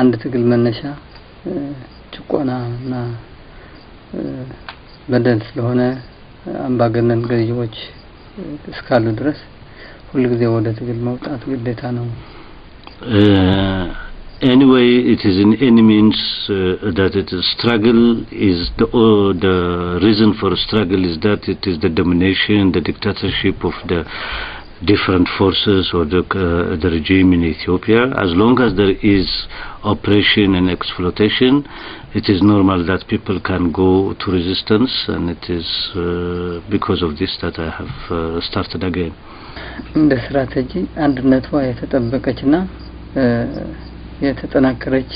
አንድ ትግል መነሻ ጭቆናና በደል ስለሆነ አምባገነን ገዢዎች እስካሉ ድረስ ሁሉ ጊዜ ወደ ትግል መውጣት ግዴታ ነው። Anyway, it is in any means that it is struggle is the reason for struggle is that it is the domination, the dictatorship of the different forces or the regime in Ethiopia. As long as there is oppression and exploitation, it is normal that people can go to resistance, and it is because of this that I have started again. እንደ ስትራቴጂ አንድነቷ የተጠበቀችና የተጠናከረች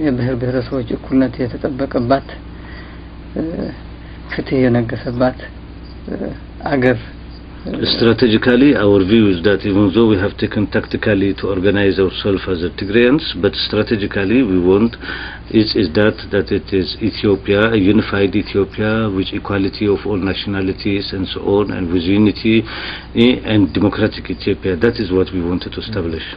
የብሔር ብሔረሰቦች እኩልነት የተጠበቀባት ፍትህ የነገሰባት አገር. Strategically, our view is that even though we have taken tactically to organize ourselves as Tigrayans, but strategically we want is that it is Ethiopia, a unified Ethiopia with equality of all nationalities and so on, and with unity and democratic Ethiopia. That is what we wanted to establish.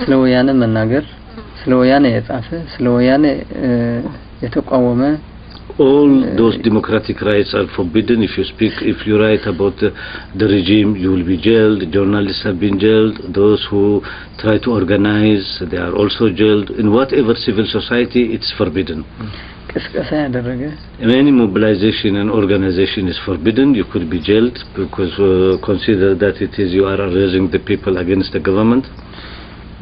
ስለወያኔ መናገር ስለወያኔ የጻፈ ስለወያኔ የተቋወመ all those democratic rights are forbidden. If you write about the regime, you will be jailed. Journalists have been jailed. Those who try to organize, they are also jailed. In whatever civil society, it's forbidden. ቅስቀሳ ያደረገ any mobilization and organization is forbidden. You could be jailed because consider that it is you are raising the people against the government.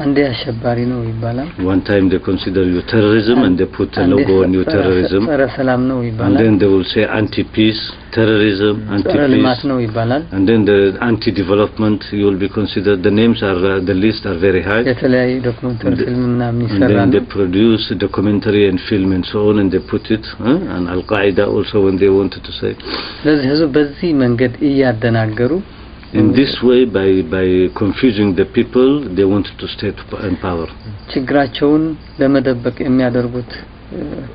አንዴ አሸባሪ ነው ይባላል. One time they consider you terrorism and they put a logo on you terrorism. ጸረ ሰላም ነው ይባላል. And then they will say anti-peace, terrorism, anti-peace. ነው ይባላል. And then the anti-development, you will be considered. The names are the list are very high. የተለያዩ ዶክመንተሪ ፊልም ምናምን ይሰራሉ. And then they produce documentary and film and so on, and they put it. And Al-Qaeda also when they wanted to say. ስለዚህ ህዝብ በዚህ መንገድ እያደናገሩ in this way by confusing the people, they wanted to stay in power. ችግራቸውን ለመደበቅ የሚያደርጉት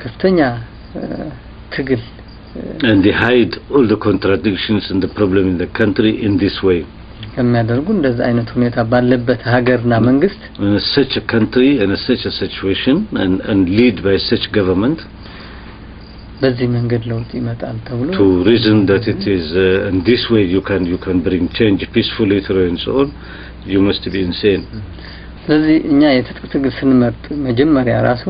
ከፍተኛ ትግል and they hide all the contradictions and the problem in the country in this way. የሚያደርጉ እንደዛ አይነት ሁኔታ ባለበት ሀገርና መንግስት in such a country and such a situation and lead by such government በዚህ መንገድ ለውጥ ይመጣል ተብሎ to reason that it is in this way you can bring change peacefully through and so on, you must be insane. ስለዚህ እኛ የትጥቅ ትግል ስንመርጥ መጀመሪያ ራሱ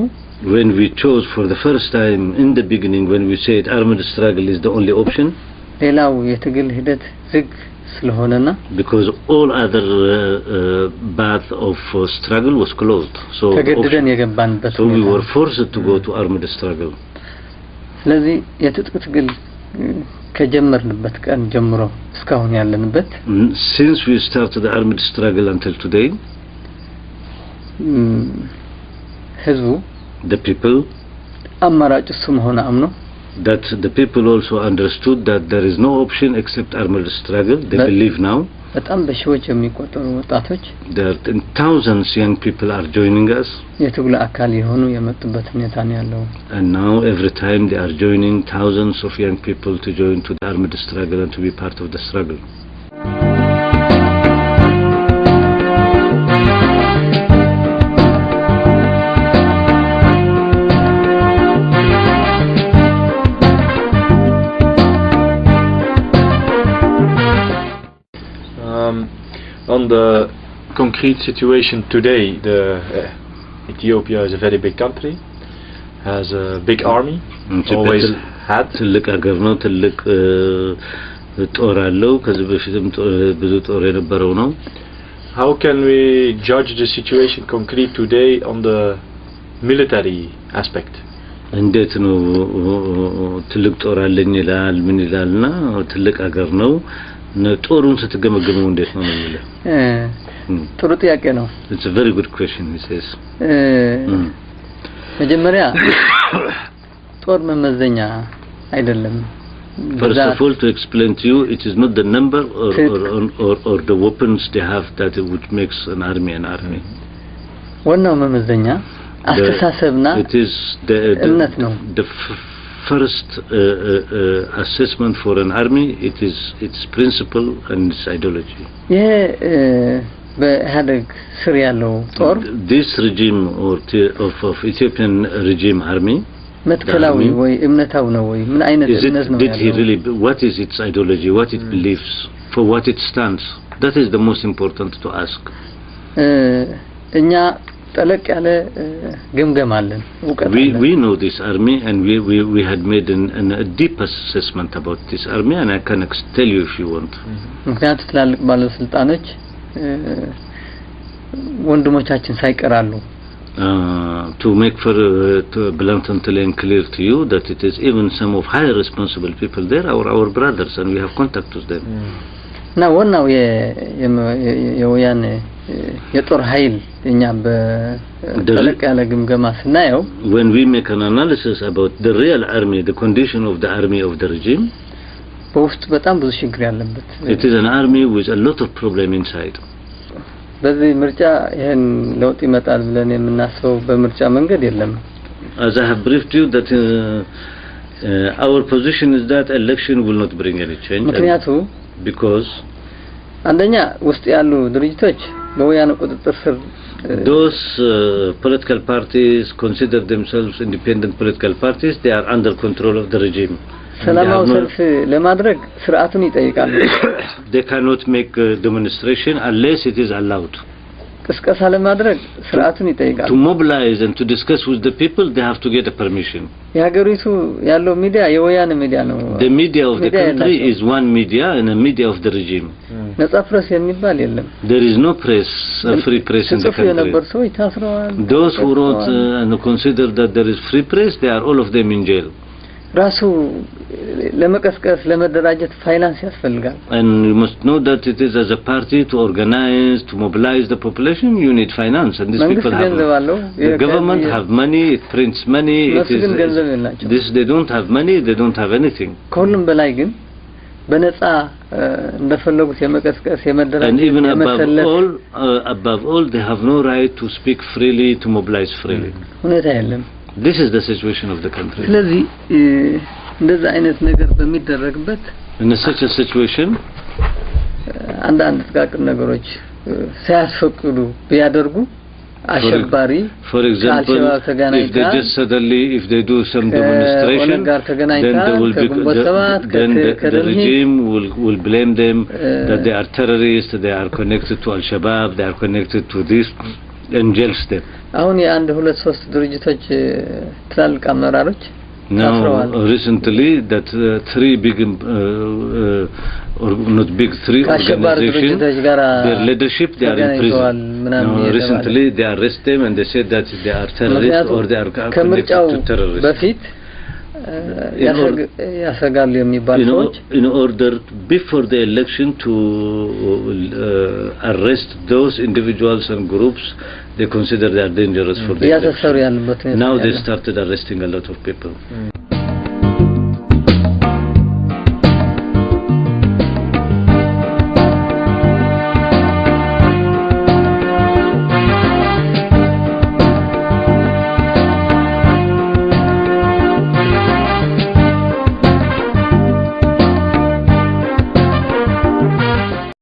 when we chose for the first time in the beginning when we said armed struggle is the only option, ሌላው የትግል ሂደት ዝግ ስለሆነና because all other path of struggle was closed, so ተገደደን የገባንበት so we were forced to go to armed struggle. ስለዚህ የትጥቅ ትግል ከጀመርንበት ቀን ጀምሮ እስካሁን ያለንበት since we started the armed struggle until today, ህዝቡ the people አማራጭ እሱ መሆን አምኖ that the people also understood that there is no option except armed struggle. They believe now በጣም በሺዎች የሚቆጠሩ ወጣቶች there thousands young people are joining us የትግሉ አካል የሆኑ የመጡበት ሁኔታ ነው ያለው. and now every time they are joining thousands of young people to join to the armed struggle and to be part of the struggle. On the concrete situation today, Ethiopia is a very big country, has a big army, always had. ትልቅ ሀገር ነው ትልቅ ጦር አለው ከዚህ በፊትም ብዙ ጦር የነበረው ነው. How can we judge the situation concrete today on the military aspect? እንዴት ነው ትልቅ ጦር አለኝ ይላል ምን ይላልና ትልቅ ሀገር ነው ጦሩን ስትገመገመው እንዴት ነው የሚለው ጥሩ ጥያቄ ነው. It's a very good question, he says. መጀመሪያ ጦር መመዘኛ አይደለም. First of all, to explain to you, it is not the number or the weapons they have that which makes an army an army. ዋናው መመዘኛ አስተሳሰብና it is the first assessment for an army. It is its principle and its ideology. በኢህአዴግ ስር ያለው ጦር this regime of Ethiopian regime army መትከላዊ ወይ እምነታው ነው ወይ ምን አይነት እምነት ነው ያለው? Did he really, what is its ideology, what it believes, for what it stands? That is the most important to ask. እኛ ጠለቅ ያለ ግምገማ አለን ዕውቀት አለን. We know this army and we had made a deep assessment about this army, and I can tell you if you want. ምክንያቱም ትላልቅ ባለስልጣኖች ወንድሞቻችን ሳይቀራሉ. To make for bluntly and clear to you that it is even some of high responsible people there are our brothers, and we have contact with them. Na ዋናው የወያኔ የጦር ኃይል እኛ በጠለቅ ያለ ግምገማ ስናየው, when we make an analysis about the real army, the condition of the army of the regime, በውስጥ በጣም ብዙ ችግር ያለበት, it is an army with a lot of problem inside. በዚህ ምርጫ ይሄን ለውጥ ይመጣል ብለን የምናስበው በምርጫ መንገድ የለም. As I have briefed you that our position is that election will not bring any change. ምክንያቱም because አንደኛ ውስጥ ያሉ ድርጅቶች በወያኔ ቁጥጥር ስር, those political parties consider themselves independent political parties. They are under control of the regime. ሰላማዊ ሰልፍ ለማድረግ ስርዓቱን ይጠይቃሉ. They cannot make a demonstration unless it is allowed. ቅስቀሳ ለማድረግ ስርዓቱን ይጠይቃሉ. To mobilize and to discuss with the people, they have to get a permission. የሀገሪቱ ያለው ሚዲያ የወያኔ ሚዲያ ነው. The media of the country is one media and a media of the regime. ነጻ ፕሬስ የሚባል የለም. There is no press, a free press in the country. Those who wrote and consider that there is free press, they are all of them in jail. ራሱ ለመቀስቀስ ለመደራጀት ፋይናንስ ያስፈልጋል. And you must know that it is as a party to organize, to mobilize the population, you need finance, and these people have, the government have money, it prints money, it is this, they don't have money, they don't have anything. ከሁሉም በላይ ግን በነፃ እንደፈለጉት የመቀስቀስ የመደራጀት and even above all they have no right to speak freely, to mobilize freely. ሁኔታ የለም. This is the situation of the country. ስለዚህ እንደዛ አይነት ነገር በሚደረግበት, in such a situation, አንዳንድ ጥቃቅን ነገሮች ሳያስፈቅዱ ቢያደርጉ አሸባሪ, for example, if they just suddenly, if they do some demonstration, then they will the regime will blame them that they are terrorists, they are connected to Al-Shabaab, they are connected to this, and jails them. አሁን የአንድ ሁለት ሶስት ድርጅቶች ትላልቅ አመራሮች ታስረዋል. Recently that three big or not big, three organizations, their leadership, they are in prison. Recently they arrest them and they said that they are terrorists or they are connected to terrorists. በፊት ያሰጋሉ የሚባሉ ሰዎች in order before the election to arrest those individuals and groups they consider they are dangerous for the election. Now they started arresting a lot of people.